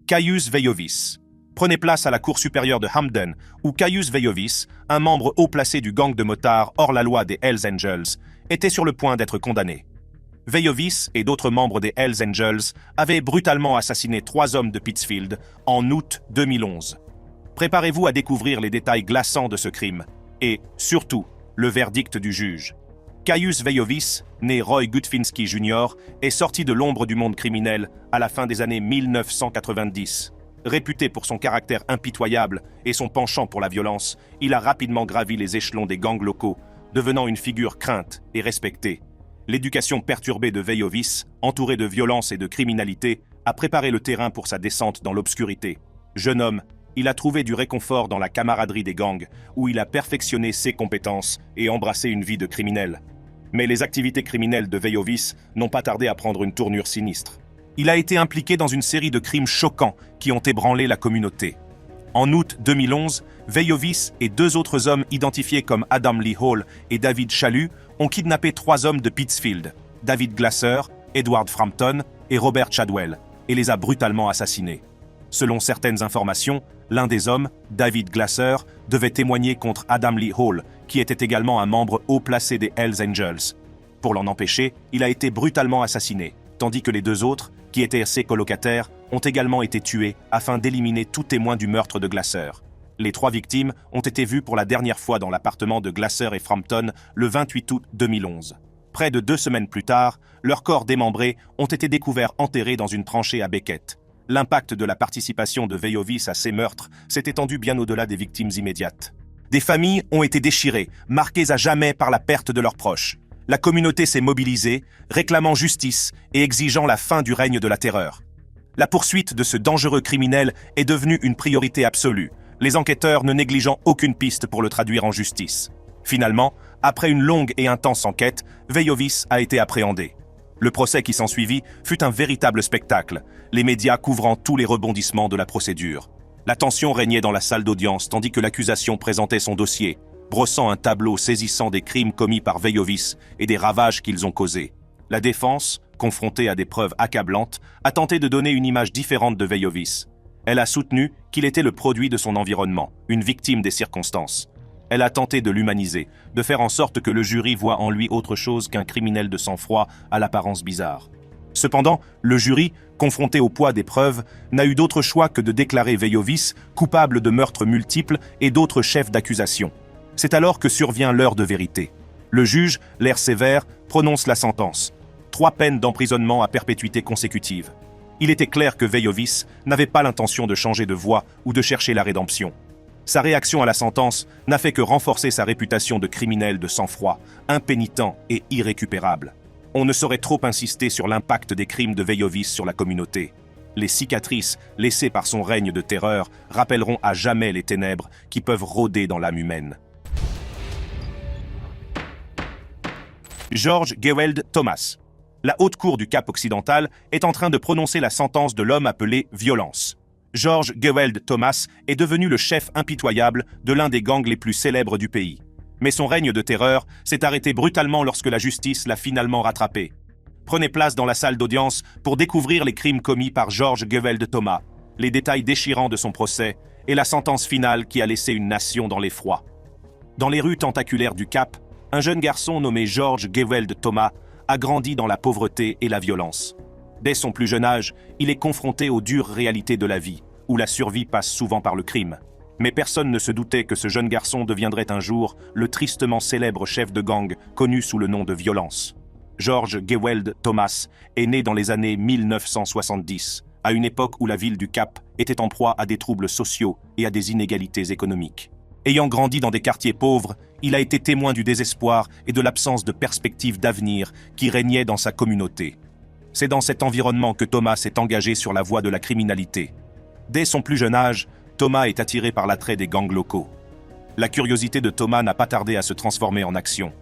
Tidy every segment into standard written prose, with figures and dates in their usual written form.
Caius Veiovis. Prenez place à la cour supérieure de Hamden, où Caius Veiovis, un membre haut placé du gang de motards hors la loi des Hells Angels, était sur le point d'être condamné. Veiovis et d'autres membres des Hells Angels avaient brutalement assassiné 3 hommes de Pittsfield en août 2011. Préparez-vous à découvrir les détails glaçants de ce crime et, surtout, le verdict du juge. Caius Veiovis, né Roy Gutfinski Jr., est sorti de l'ombre du monde criminel à la fin des années 1990. Réputé pour son caractère impitoyable et son penchant pour la violence, il a rapidement gravi les échelons des gangs locaux, devenant une figure crainte et respectée. L'éducation perturbée de Veiovis, entourée de violence et de criminalité, a préparé le terrain pour sa descente dans l'obscurité. Jeune homme, il a trouvé du réconfort dans la camaraderie des gangs, où il a perfectionné ses compétences et embrassé une vie de criminel. Mais les activités criminelles de Veiovis n'ont pas tardé à prendre une tournure sinistre. Il a été impliqué dans une série de crimes choquants qui ont ébranlé la communauté. En août 2011, Veiovis et 2 autres hommes identifiés comme Adam Lee Hall et David Chalus ont kidnappé 3 hommes de Pittsfield, David Glasser, Edward Frampton et Robert Chadwell, et les a brutalement assassinés. Selon certaines informations, l'un des hommes, David Glasser, devait témoigner contre Adam Lee Hall, qui était également un membre haut placé des Hells Angels. Pour l'en empêcher, il a été brutalement assassiné, tandis que les 2 autres, qui étaient ses colocataires, ont également été tués afin d'éliminer tout témoin du meurtre de Glasser. Les 3 victimes ont été vues pour la dernière fois dans l'appartement de Glasser et Frampton le 28 août 2011. Près de 2 semaines plus tard, leurs corps démembrés ont été découverts enterrés dans une tranchée à Beckett. L'impact de la participation de Veiovis à ces meurtres s'est étendu bien au-delà des victimes immédiates. Des familles ont été déchirées, marquées à jamais par la perte de leurs proches. La communauté s'est mobilisée, réclamant justice et exigeant la fin du règne de la terreur. La poursuite de ce dangereux criminel est devenue une priorité absolue, les enquêteurs ne négligeant aucune piste pour le traduire en justice. Finalement, après une longue et intense enquête, Veiovis a été appréhendé. Le procès qui s'ensuivit fut un véritable spectacle, les médias couvrant tous les rebondissements de la procédure. La tension régnait dans la salle d'audience tandis que l'accusation présentait son dossier, brossant un tableau saisissant des crimes commis par Veiovis et des ravages qu'ils ont causés. La défense, confrontée à des preuves accablantes, a tenté de donner une image différente de Veiovis. Elle a soutenu qu'il était le produit de son environnement, une victime des circonstances. Elle a tenté de l'humaniser, de faire en sorte que le jury voit en lui autre chose qu'un criminel de sang-froid à l'apparence bizarre. Cependant, le jury, confronté au poids des preuves, n'a eu d'autre choix que de déclarer Veiovis coupable de meurtres multiples et d'autres chefs d'accusation. C'est alors que survient l'heure de vérité. Le juge, l'air sévère, prononce la sentence. 3 peines d'emprisonnement à perpétuité consécutive. Il était clair que Veiovis n'avait pas l'intention de changer de voie ou de chercher la rédemption. Sa réaction à la sentence n'a fait que renforcer sa réputation de criminel de sang-froid, impénitent et irrécupérable. On ne saurait trop insister sur l'impact des crimes de Veiovis sur la communauté. Les cicatrices laissées par son règne de terreur rappelleront à jamais les ténèbres qui peuvent rôder dans l'âme humaine. George Geweld Thomas. La haute cour du Cap occidental est en train de prononcer la sentence de l'homme appelé Violence. George Geweld Thomas est devenu le chef impitoyable de l'un des gangs les plus célèbres du pays. Mais son règne de terreur s'est arrêté brutalement lorsque la justice l'a finalement rattrapé. Prenez place dans la salle d'audience pour découvrir les crimes commis par George Geweld Thomas, les détails déchirants de son procès et la sentence finale qui a laissé une nation dans l'effroi. Dans les rues tentaculaires du Cap, un jeune garçon nommé George Geweld Thomas a grandi dans la pauvreté et la violence. Dès son plus jeune âge, il est confronté aux dures réalités de la vie, où la survie passe souvent par le crime. Mais personne ne se doutait que ce jeune garçon deviendrait un jour le tristement célèbre chef de gang connu sous le nom de Violence. George Geweld Thomas est né dans les années 1970, à une époque où la ville du Cap était en proie à des troubles sociaux et à des inégalités économiques. Ayant grandi dans des quartiers pauvres, il a été témoin du désespoir et de l'absence de perspectives d'avenir qui régnaient dans sa communauté. C'est dans cet environnement que Thomas s'est engagé sur la voie de la criminalité. Dès son plus jeune âge, Thomas est attiré par l'attrait des gangs locaux. La curiosité de Thomas n'a pas tardé à se transformer en action.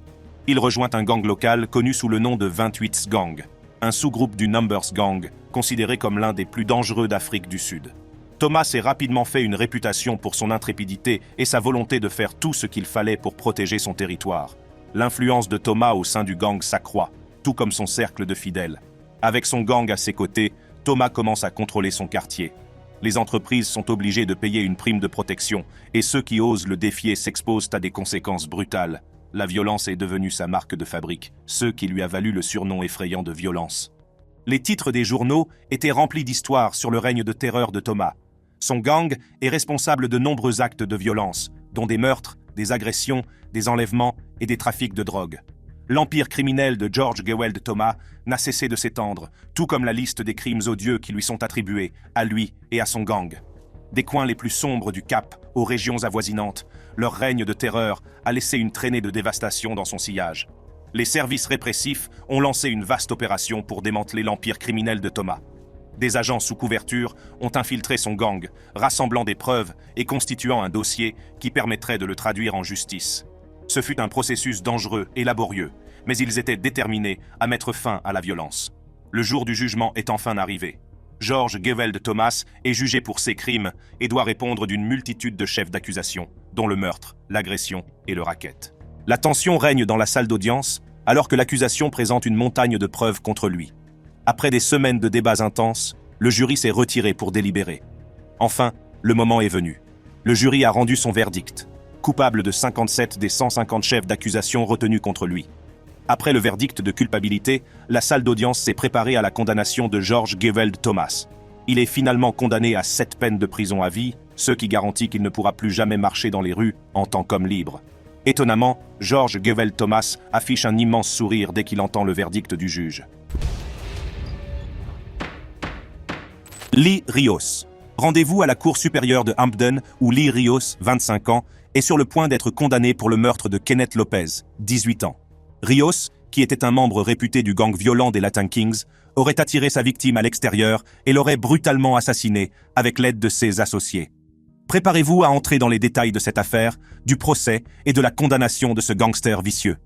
Il rejoint un gang local connu sous le nom de 28's Gang, un sous-groupe du Numbers Gang, considéré comme l'un des plus dangereux d'Afrique du Sud. Thomas s'est rapidement fait une réputation pour son intrépidité et sa volonté de faire tout ce qu'il fallait pour protéger son territoire. L'influence de Thomas au sein du gang s'accroît, tout comme son cercle de fidèles. Avec son gang à ses côtés, Thomas commence à contrôler son quartier. Les entreprises sont obligées de payer une prime de protection, et ceux qui osent le défier s'exposent à des conséquences brutales. La violence est devenue sa marque de fabrique, ce qui lui a valu le surnom effrayant de violence. Les titres des journaux étaient remplis d'histoires sur le règne de terreur de Thomas. Son gang est responsable de nombreux actes de violence, dont des meurtres, des agressions, des enlèvements et des trafics de drogue. L'empire criminel de George Geweld Thomas n'a cessé de s'étendre, tout comme la liste des crimes odieux qui lui sont attribués, à lui et à son gang. Des coins les plus sombres du Cap aux régions avoisinantes, leur règne de terreur a laissé une traînée de dévastation dans son sillage. Les services répressifs ont lancé une vaste opération pour démanteler l'empire criminel de Thomas. Des agents sous couverture ont infiltré son gang, rassemblant des preuves et constituant un dossier qui permettrait de le traduire en justice. Ce fut un processus dangereux et laborieux, mais ils étaient déterminés à mettre fin à la violence. Le jour du jugement est enfin arrivé. George Geweld Thomas est jugé pour ses crimes et doit répondre d'une multitude de chefs d'accusation, dont le meurtre, l'agression et le racket. La tension règne dans la salle d'audience, alors que l'accusation présente une montagne de preuves contre lui. Après des semaines de débats intenses, le jury s'est retiré pour délibérer. Enfin, le moment est venu. Le jury a rendu son verdict, coupable de 57 des 150 chefs d'accusation retenus contre lui. Après le verdict de culpabilité, la salle d'audience s'est préparée à la condamnation de George Geweld Thomas. Il est finalement condamné à 7 peines de prison à vie, ce qui garantit qu'il ne pourra plus jamais marcher dans les rues en tant qu'homme libre. Étonnamment, George Geweld Thomas affiche un immense sourire dès qu'il entend le verdict du juge. Lee Rios. Rendez-vous à la Cour supérieure de Hampden où Lee Rios, 25 ans, est sur le point d'être condamné pour le meurtre de Kenneth Lopez, 18 ans. Rios, qui était un membre réputé du gang violent des Latin Kings, aurait attiré sa victime à l'extérieur et l'aurait brutalement assassiné avec l'aide de ses associés. Préparez-vous à entrer dans les détails de cette affaire, du procès et de la condamnation de ce gangster vicieux.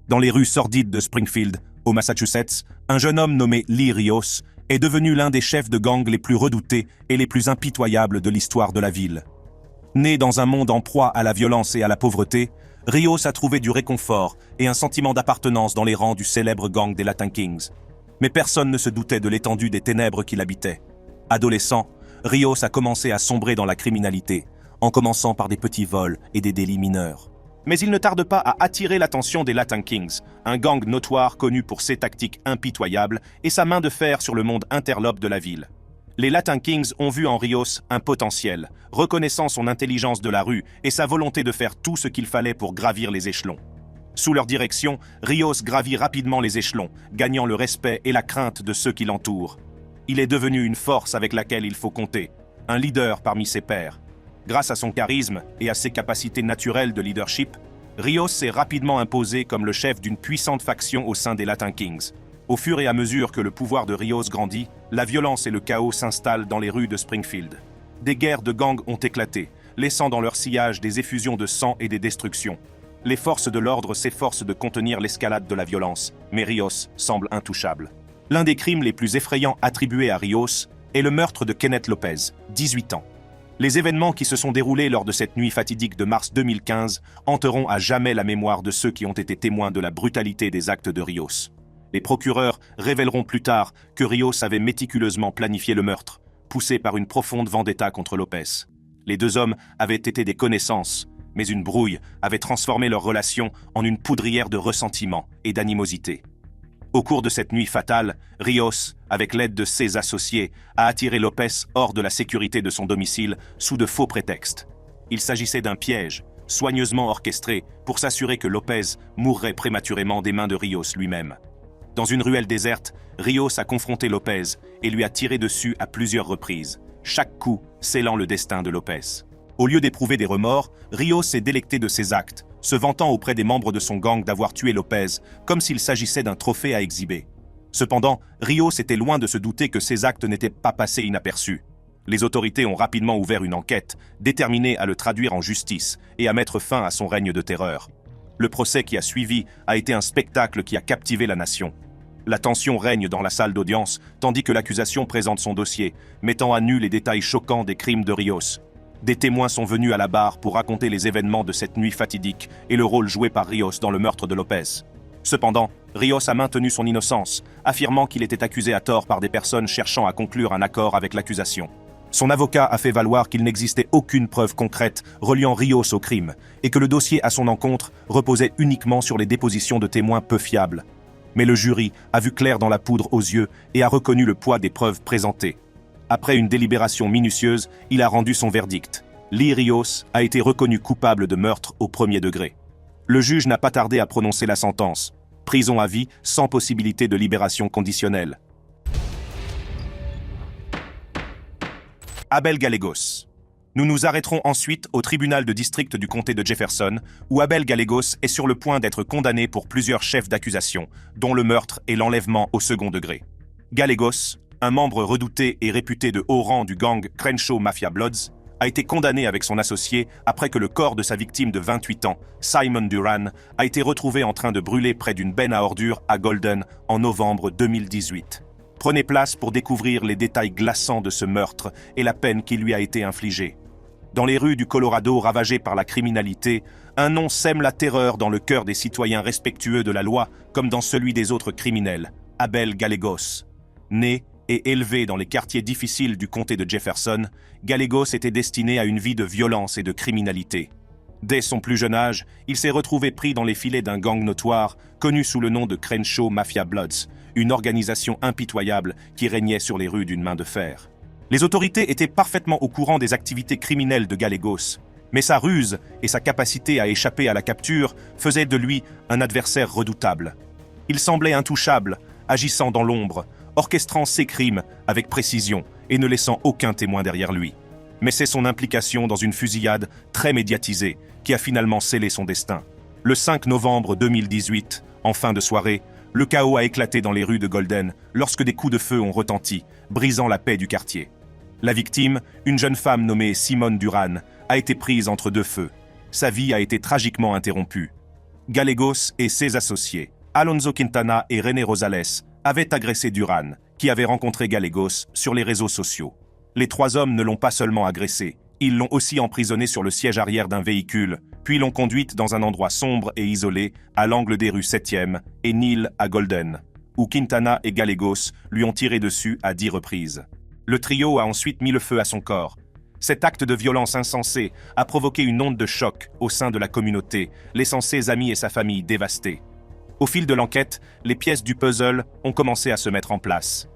Dans les rues sordides de Springfield, au Massachusetts, un jeune homme nommé Lee Rios est devenu l'un des chefs de gang les plus redoutés et les plus impitoyables de l'histoire de la ville. Né dans un monde en proie à la violence et à la pauvreté, Rios a trouvé du réconfort et un sentiment d'appartenance dans les rangs du célèbre gang des Latin Kings. Mais personne ne se doutait de l'étendue des ténèbres qui l'habitaient. Adolescent, Rios a commencé à sombrer dans la criminalité, en commençant par des petits vols et des délits mineurs. Mais il ne tarde pas à attirer l'attention des Latin Kings, un gang notoire connu pour ses tactiques impitoyables et sa main de fer sur le monde interlope de la ville. Les Latin Kings ont vu en Rios un potentiel, reconnaissant son intelligence de la rue et sa volonté de faire tout ce qu'il fallait pour gravir les échelons. Sous leur direction, Rios gravit rapidement les échelons, gagnant le respect et la crainte de ceux qui l'entourent. Il est devenu une force avec laquelle il faut compter, un leader parmi ses pairs. Grâce à son charisme et à ses capacités naturelles de leadership, Rios s'est rapidement imposé comme le chef d'une puissante faction au sein des Latin Kings. Au fur et à mesure que le pouvoir de Rios grandit, la violence et le chaos s'installent dans les rues de Springfield. Des guerres de gangs ont éclaté, laissant dans leur sillage des effusions de sang et des destructions. Les forces de l'ordre s'efforcent de contenir l'escalade de la violence, mais Rios semble intouchable. L'un des crimes les plus effrayants attribués à Rios est le meurtre de Kenneth Lopez, 18 ans. Les événements qui se sont déroulés lors de cette nuit fatidique de mars 2015 hanteront à jamais la mémoire de ceux qui ont été témoins de la brutalité des actes de Rios. Les procureurs révéleront plus tard que Rios avait méticuleusement planifié le meurtre, poussé par une profonde vendetta contre Lopez. Les deux hommes avaient été des connaissances, mais une brouille avait transformé leur relation en une poudrière de ressentiment et d'animosité. Au cours de cette nuit fatale, Rios, avec l'aide de ses associés, a attiré Lopez hors de la sécurité de son domicile sous de faux prétextes. Il s'agissait d'un piège, soigneusement orchestré pour s'assurer que Lopez mourrait prématurément des mains de Rios lui-même. Dans une ruelle déserte, Rios a confronté Lopez et lui a tiré dessus à plusieurs reprises, chaque coup scellant le destin de Lopez. Au lieu d'éprouver des remords, Rios s'est délecté de ses actes, se vantant auprès des membres de son gang d'avoir tué Lopez, comme s'il s'agissait d'un trophée à exhiber. Cependant, Rios était loin de se douter que ses actes n'étaient pas passés inaperçus. Les autorités ont rapidement ouvert une enquête, déterminées à le traduire en justice et à mettre fin à son règne de terreur. Le procès qui a suivi a été un spectacle qui a captivé la nation. La tension règne dans la salle d'audience, tandis que l'accusation présente son dossier, mettant à nu les détails choquants des crimes de Rios. Des témoins sont venus à la barre pour raconter les événements de cette nuit fatidique et le rôle joué par Rios dans le meurtre de Lopez. Cependant, Rios a maintenu son innocence, affirmant qu'il était accusé à tort par des personnes cherchant à conclure un accord avec l'accusation. Son avocat a fait valoir qu'il n'existait aucune preuve concrète reliant Rios au crime et que le dossier à son encontre reposait uniquement sur les dépositions de témoins peu fiables. Mais le jury a vu clair dans la poudre aux yeux et a reconnu le poids des preuves présentées. Après une délibération minutieuse, il a rendu son verdict. Lee Rios a été reconnu coupable de meurtre au premier degré. Le juge n'a pas tardé à prononcer la sentence. Prison à vie sans possibilité de libération conditionnelle. Abel Gallegos. Nous nous arrêterons ensuite au tribunal de district du comté de Jefferson, où Abel Gallegos est sur le point d'être condamné pour plusieurs chefs d'accusation, dont le meurtre et l'enlèvement au second degré. Gallegos, un membre redouté et réputé de haut rang du gang Crenshaw Mafia Bloods, a été condamné avec son associé après que le corps de sa victime de 28 ans, Simon Duran, a été retrouvé en train de brûler près d'une benne à ordures à Golden en novembre 2018. Prenez place pour découvrir les détails glaçants de ce meurtre et la peine qui lui a été infligée. Dans les rues du Colorado ravagées par la criminalité, un nom sème la terreur dans le cœur des citoyens respectueux de la loi comme dans celui des autres criminels, Abel Gallegos. Né et élevé dans les quartiers difficiles du comté de Jefferson, Gallegos était destiné à une vie de violence et de criminalité. Dès son plus jeune âge, il s'est retrouvé pris dans les filets d'un gang notoire, connu sous le nom de Crenshaw Mafia Bloods, une organisation impitoyable qui régnait sur les rues d'une main de fer. Les autorités étaient parfaitement au courant des activités criminelles de Gallegos, mais sa ruse et sa capacité à échapper à la capture faisaient de lui un adversaire redoutable. Il semblait intouchable, agissant dans l'ombre, orchestrant ses crimes avec précision et ne laissant aucun témoin derrière lui. Mais c'est son implication dans une fusillade très médiatisée qui a finalement scellé son destin. Le 5 novembre 2018, en fin de soirée, le chaos a éclaté dans les rues de Golden lorsque des coups de feu ont retenti, brisant la paix du quartier. La victime, une jeune femme nommée Simone Duran, a été prise entre deux feux. Sa vie a été tragiquement interrompue. Gallegos et ses associés, Alonso Quintana et René Rosales, avaient agressé Duran, qui avait rencontré Gallegos sur les réseaux sociaux. Les trois hommes ne l'ont pas seulement agressé, ils l'ont aussi emprisonné sur le siège arrière d'un véhicule, puis l'ont conduite dans un endroit sombre et isolé, à l'angle des rues 7e et Neal à Golden, où Quintana et Gallegos lui ont tiré dessus à 10 reprises. Le trio a ensuite mis le feu à son corps. Cet acte de violence insensé a provoqué une onde de choc au sein de la communauté, laissant ses amis et sa famille dévastés. Au fil de l'enquête, les pièces du puzzle ont commencé à se mettre en place.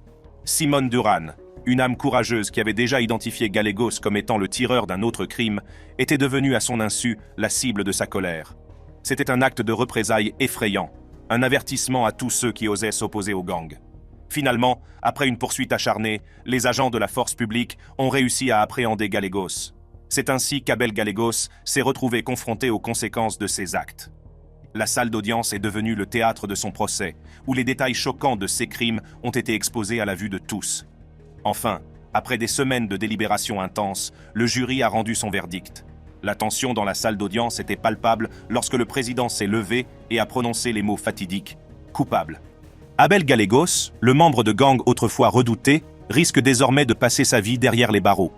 Simone Duran, une âme courageuse qui avait déjà identifié Gallegos comme étant le tireur d'un autre crime, était devenue à son insu la cible de sa colère. C'était un acte de représailles effrayant, un avertissement à tous ceux qui osaient s'opposer au gang. Finalement, après une poursuite acharnée, les agents de la force publique ont réussi à appréhender Gallegos. C'est ainsi qu'Abel Gallegos s'est retrouvé confronté aux conséquences de ses actes. La salle d'audience est devenue le théâtre de son procès, où les détails choquants de ses crimes ont été exposés à la vue de tous. Enfin, après des semaines de délibération intense, le jury a rendu son verdict. La tension dans la salle d'audience était palpable lorsque le président s'est levé et a prononcé les mots fatidiques « coupable ». Abel Gallegos, le membre de gang autrefois redouté, risque désormais de passer sa vie derrière les barreaux.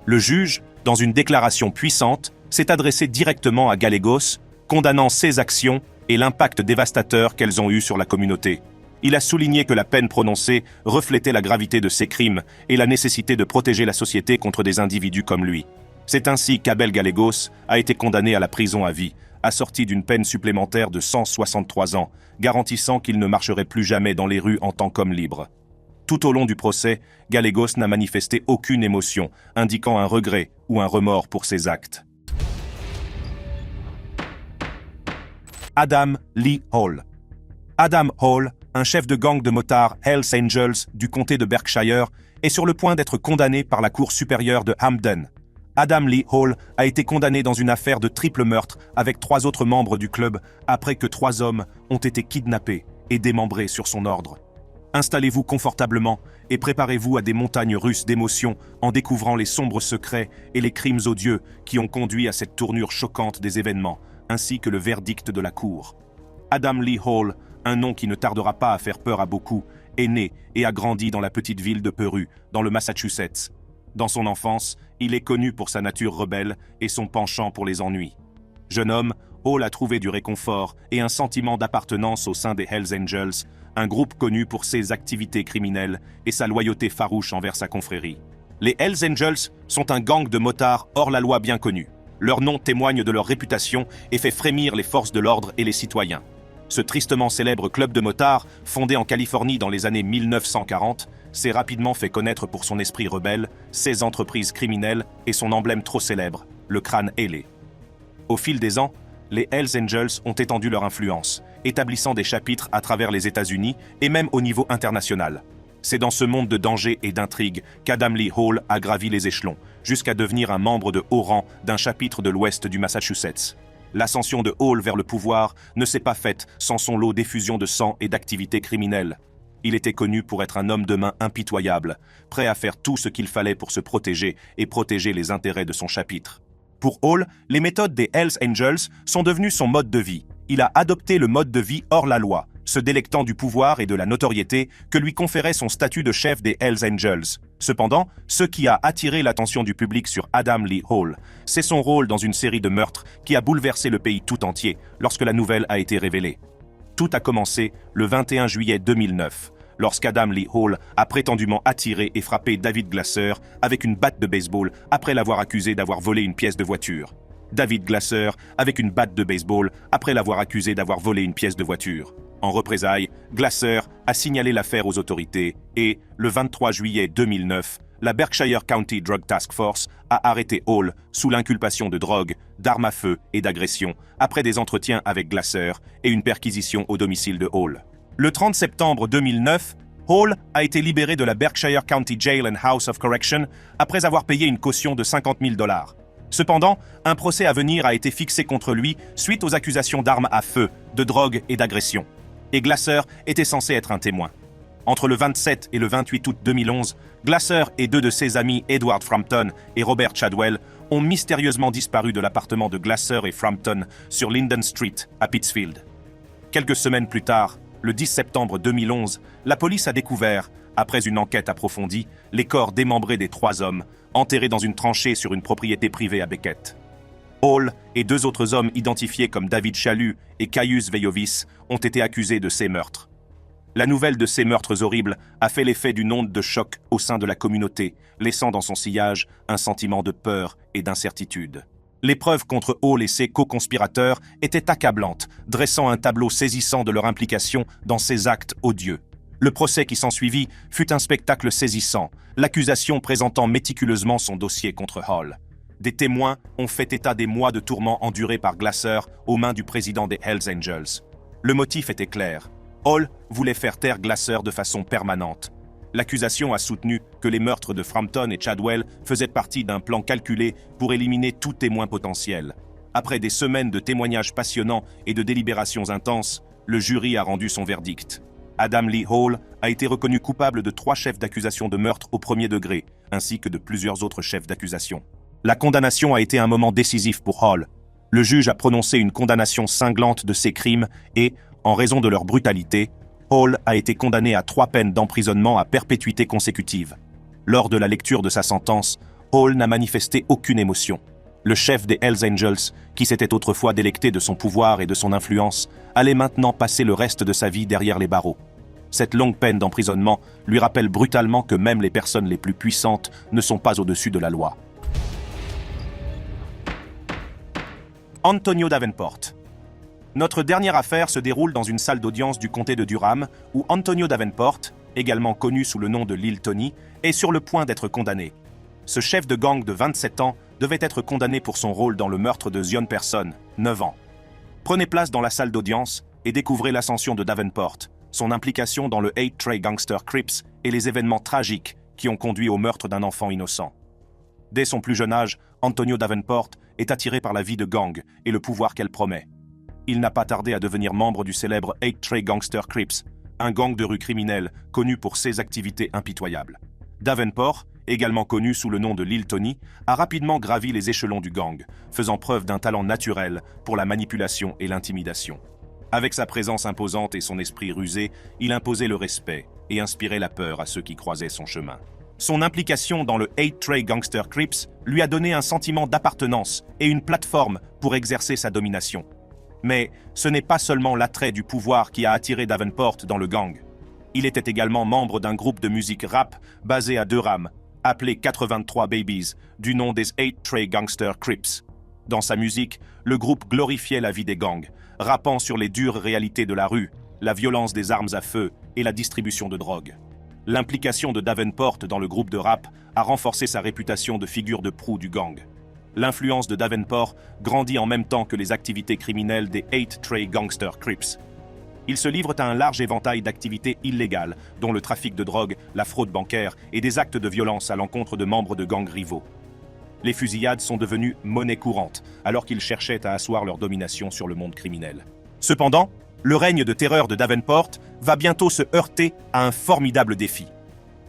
Le juge, dans une déclaration puissante, s'est adressé directement à Gallegos, condamnant ses actions et l'impact dévastateur qu'elles ont eu sur la communauté. Il a souligné que la peine prononcée reflétait la gravité de ses crimes et la nécessité de protéger la société contre des individus comme lui. C'est ainsi qu'Abel Gallegos a été condamné à la prison à vie, assorti d'une peine supplémentaire de 163 ans, garantissant qu'il ne marcherait plus jamais dans les rues en tant qu'homme libre. Tout au long du procès, Gallegos n'a manifesté aucune émotion, indiquant un regret ou un remords pour ses actes. Adam Lee Hall. Adam Hall, un chef de gang de motards Hells Angels du comté de Berkshire, est sur le point d'être condamné par la Cour supérieure de Hampden. Adam Lee Hall a été condamné dans une affaire de triple meurtre avec 3 autres membres du club après que 3 hommes ont été kidnappés et démembrés sur son ordre. Installez-vous confortablement et préparez-vous à des montagnes russes d'émotions en découvrant les sombres secrets et les crimes odieux qui ont conduit à cette tournure choquante des événements, ainsi que le verdict de la Cour. Adam Lee Hall, un nom qui ne tardera pas à faire peur à beaucoup, est né et a grandi dans la petite ville de Peru, dans le Massachusetts. Dans son enfance, il est connu pour sa nature rebelle et son penchant pour les ennuis. Jeune homme, Hall a trouvé du réconfort et un sentiment d'appartenance au sein des Hells Angels, un groupe connu pour ses activités criminelles et sa loyauté farouche envers sa confrérie. Les Hells Angels sont un gang de motards hors la loi bien connu. Leur nom témoigne de leur réputation et fait frémir les forces de l'ordre et les citoyens. Ce tristement célèbre club de motards, fondé en Californie dans les années 1940, s'est rapidement fait connaître pour son esprit rebelle, ses entreprises criminelles et son emblème trop célèbre, le crâne ailé. Au fil des ans, les Hells Angels ont étendu leur influence, établissant des chapitres à travers les États-Unis et même au niveau international. C'est dans ce monde de danger et d'intrigue qu'Adam Lee Hall a gravi les échelons, jusqu'à devenir un membre de haut rang d'un chapitre de l'Ouest du Massachusetts. L'ascension de Hall vers le pouvoir ne s'est pas faite sans son lot d'effusion de sang et d'activités criminelles. Il était connu pour être un homme de main impitoyable, prêt à faire tout ce qu'il fallait pour se protéger et protéger les intérêts de son chapitre. Pour Hall, les méthodes des Hells Angels sont devenues son mode de vie. Il a adopté le mode de vie hors la loi, se délectant du pouvoir et de la notoriété que lui conférait son statut de chef des Hells Angels. Cependant, ce qui a attiré l'attention du public sur Adam Lee Hall, c'est son rôle dans une série de meurtres qui a bouleversé le pays tout entier lorsque la nouvelle a été révélée. Tout a commencé le 21 juillet 2009, lorsqu'Adam Lee Hall a prétendument attiré et frappé David Glasser avec une batte de baseball après l'avoir accusé d'avoir volé une pièce de voiture. David Glasser avec une batte de baseball après l'avoir accusé d'avoir volé une pièce de voiture. En représailles, Glasser a signalé l'affaire aux autorités et, le 23 juillet 2009, la Berkshire County Drug Task Force a arrêté Hall sous l'inculpation de drogue, d'armes à feu et d'agression après des entretiens avec Glasser et une perquisition au domicile de Hall. Le 30 septembre 2009, Hall a été libéré de la Berkshire County Jail and House of Correction après avoir payé une caution de $50 000. Cependant, un procès à venir a été fixé contre lui suite aux accusations d'armes à feu, de drogue et d'agression. Et Glasser était censé être un témoin. Entre le 27 et le 28 août 2011, Glasser et deux de ses amis Edward Frampton et Robert Chadwell ont mystérieusement disparu de l'appartement de Glasser et Frampton sur Linden Street, à Pittsfield. Quelques semaines plus tard, le 10 septembre 2011, la police a découvert, après une enquête approfondie, les corps démembrés des trois hommes, enterrés dans une tranchée sur une propriété privée à Beckett. Hall et deux autres hommes identifiés comme David Chalut et Caius Veiovis ont été accusés de ces meurtres. La nouvelle de ces meurtres horribles a fait l'effet d'une onde de choc au sein de la communauté, laissant dans son sillage un sentiment de peur et d'incertitude. Les preuves contre Hall et ses co-conspirateurs étaient accablantes, dressant un tableau saisissant de leur implication dans ces actes odieux. Le procès qui s'ensuivit fut un spectacle saisissant, l'accusation présentant méticuleusement son dossier contre Hall. Des témoins ont fait état des mois de tourments endurés par Glasser aux mains du président des Hells Angels. Le motif était clair. Hall voulait faire taire Glasser de façon permanente. L'accusation a soutenu que les meurtres de Frampton et Chadwell faisaient partie d'un plan calculé pour éliminer tout témoin potentiel. Après des semaines de témoignages passionnants et de délibérations intenses, le jury a rendu son verdict. Adam Lee Hall a été reconnu coupable de 3 chefs d'accusation de meurtre au premier degré, ainsi que de plusieurs autres chefs d'accusation. La condamnation a été un moment décisif pour Hall. Le juge a prononcé une condamnation cinglante de ses crimes et, en raison de leur brutalité, Hall a été condamné à 3 peines d'emprisonnement à perpétuité consécutive. Lors de la lecture de sa sentence, Hall n'a manifesté aucune émotion. Le chef des Hells Angels, qui s'était autrefois délecté de son pouvoir et de son influence, allait maintenant passer le reste de sa vie derrière les barreaux. Cette longue peine d'emprisonnement lui rappelle brutalement que même les personnes les plus puissantes ne sont pas au-dessus de la loi. Antonio Davenport. Notre dernière affaire se déroule dans une salle d'audience du comté de Durham, où Antonio Davenport, également connu sous le nom de Lil Tony, est sur le point d'être condamné. Ce chef de gang de 27 ans devait être condamné pour son rôle dans le meurtre de Zion Person, 9 ans. Prenez place dans la salle d'audience et découvrez l'ascension de Davenport, son implication dans le 8 Trey Gangster Crips et les événements tragiques qui ont conduit au meurtre d'un enfant innocent. Dès son plus jeune âge, Antonio Davenport est attiré par la vie de gang et le pouvoir qu'elle promet. Il n'a pas tardé à devenir membre du célèbre 8 Trey Gangster Crips, un gang de rue criminel connu pour ses activités impitoyables. Davenport, également connu sous le nom de Lil Tony, a rapidement gravi les échelons du gang, faisant preuve d'un talent naturel pour la manipulation et l'intimidation. Avec sa présence imposante et son esprit rusé, il imposait le respect et inspirait la peur à ceux qui croisaient son chemin. Son implication dans le 8 Trey Gangster Crips lui a donné un sentiment d'appartenance et une plateforme pour exercer sa domination. Mais ce n'est pas seulement l'attrait du pouvoir qui a attiré Davenport dans le gang. Il était également membre d'un groupe de musique rap basé à Durham, appelé 83 Babies, du nom des 8 Trey Gangster Crips. Dans sa musique, le groupe glorifiait la vie des gangs, rappant sur les dures réalités de la rue, la violence des armes à feu et la distribution de drogue. L'implication de Davenport dans le groupe de rap a renforcé sa réputation de figure de proue du gang. L'influence de Davenport grandit en même temps que les activités criminelles des 8 Trey Gangster Crips. Ils se livrent à un large éventail d'activités illégales, dont le trafic de drogue, la fraude bancaire et des actes de violence à l'encontre de membres de gangs rivaux. Les fusillades sont devenues monnaie courante, alors qu'ils cherchaient à asseoir leur domination sur le monde criminel. Cependant, le règne de terreur de Davenport va bientôt se heurter à un formidable défi.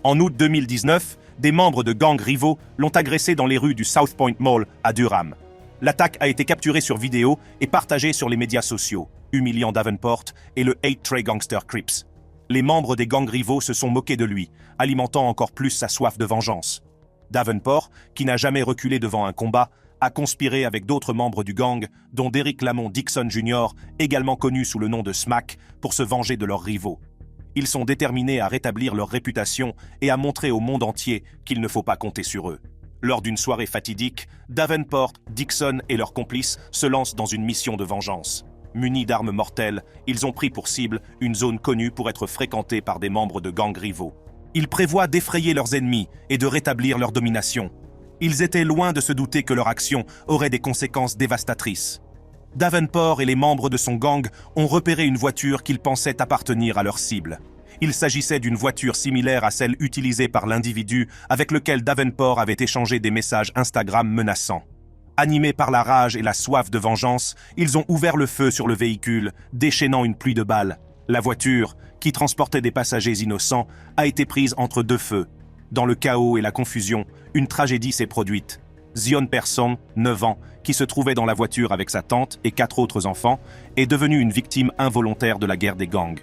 En août 2019, des membres de gangs rivaux l'ont agressé dans les rues du South Point Mall à Durham. L'attaque a été capturée sur vidéo et partagée sur les médias sociaux, humiliant Davenport et le 8 Trey Gangster Crips. Les membres des gangs rivaux se sont moqués de lui, alimentant encore plus sa soif de vengeance. Davenport, qui n'a jamais reculé devant un combat, a conspiré avec d'autres membres du gang, dont Derrick Lamont Dixon Jr., également connu sous le nom de Smack, pour se venger de leurs rivaux. Ils sont déterminés à rétablir leur réputation et à montrer au monde entier qu'il ne faut pas compter sur eux. Lors d'une soirée fatidique, Davenport, Dixon et leurs complices se lancent dans une mission de vengeance. Munis d'armes mortelles, ils ont pris pour cible une zone connue pour être fréquentée par des membres de gangs rivaux. Ils prévoient d'effrayer leurs ennemis et de rétablir leur domination. Ils étaient loin de se douter que leur action aurait des conséquences dévastatrices. Davenport et les membres de son gang ont repéré une voiture qu'ils pensaient appartenir à leur cible. Il s'agissait d'une voiture similaire à celle utilisée par l'individu avec lequel Davenport avait échangé des messages Instagram menaçants. Animés par la rage et la soif de vengeance, ils ont ouvert le feu sur le véhicule, déchaînant une pluie de balles. La voiture, qui transportait des passagers innocents, a été prise entre deux feux. Dans le chaos et la confusion, une tragédie s'est produite. Zion Persson, 9 ans, qui se trouvait dans la voiture avec sa tante et 4 autres enfants, est devenue une victime involontaire de la guerre des gangs.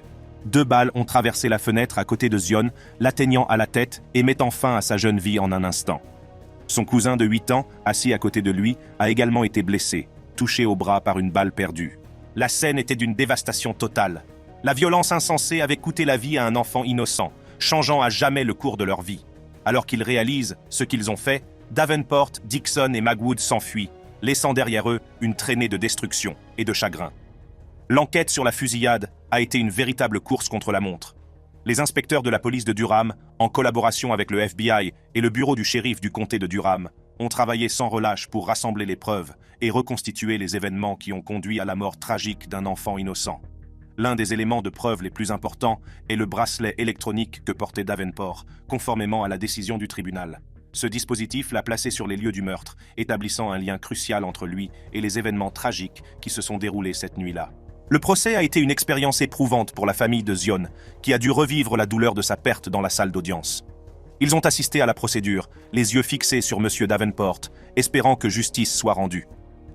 2 balles ont traversé la fenêtre à côté de Zion, l'atteignant à la tête et mettant fin à sa jeune vie en un instant. Son cousin de 8 ans, assis à côté de lui, a également été blessé, touché au bras par une balle perdue. La scène était d'une dévastation totale. La violence insensée avait coûté la vie à un enfant innocent, changeant à jamais le cours de leur vie. Alors qu'ils réalisent ce qu'ils ont fait, Davenport, Dixon et Magwood s'enfuient, laissant derrière eux une traînée de destruction et de chagrin. L'enquête sur la fusillade a été une véritable course contre la montre. Les inspecteurs de la police de Durham, en collaboration avec le FBI et le bureau du shérif du comté de Durham, ont travaillé sans relâche pour rassembler les preuves et reconstituer les événements qui ont conduit à la mort tragique d'un enfant innocent. L'un des éléments de preuve les plus importants est le bracelet électronique que portait Davenport, conformément à la décision du tribunal. Ce dispositif l'a placé sur les lieux du meurtre, établissant un lien crucial entre lui et les événements tragiques qui se sont déroulés cette nuit-là. Le procès a été une expérience éprouvante pour la famille de Zion, qui a dû revivre la douleur de sa perte dans la salle d'audience. Ils ont assisté à la procédure, les yeux fixés sur M. Davenport, espérant que justice soit rendue.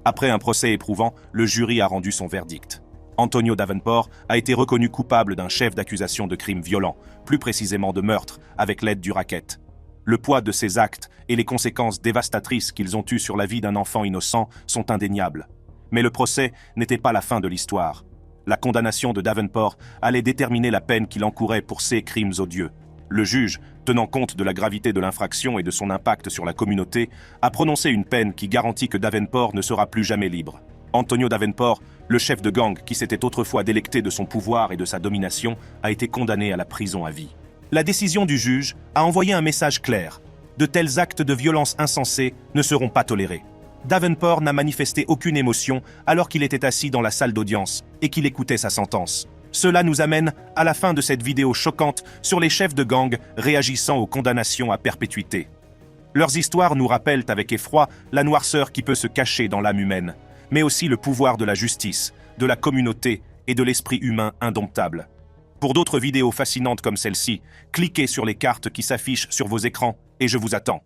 Après un procès éprouvant, le jury a rendu son verdict. Antonio Davenport a été reconnu coupable d'un chef d'accusation de crime violent, plus précisément de meurtre, avec l'aide du racket. Le poids de ces actes et les conséquences dévastatrices qu'ils ont eues sur la vie d'un enfant innocent sont indéniables. Mais le procès n'était pas la fin de l'histoire. La condamnation de Davenport allait déterminer la peine qu'il encourait pour ces crimes odieux. Le juge, tenant compte de la gravité de l'infraction et de son impact sur la communauté, a prononcé une peine qui garantit que Davenport ne sera plus jamais libre. Antonio Davenport, le chef de gang qui s'était autrefois délecté de son pouvoir et de sa domination, a été condamné à la prison à vie. La décision du juge a envoyé un message clair. De tels actes de violence insensés ne seront pas tolérés. Davenport n'a manifesté aucune émotion alors qu'il était assis dans la salle d'audience et qu'il écoutait sa sentence. Cela nous amène à la fin de cette vidéo choquante sur les chefs de gang réagissant aux condamnations à perpétuité. Leurs histoires nous rappellent avec effroi la noirceur qui peut se cacher dans l'âme humaine, mais aussi le pouvoir de la justice, de la communauté et de l'esprit humain indomptable. Pour d'autres vidéos fascinantes comme celle-ci, cliquez sur les cartes qui s'affichent sur vos écrans et je vous attends.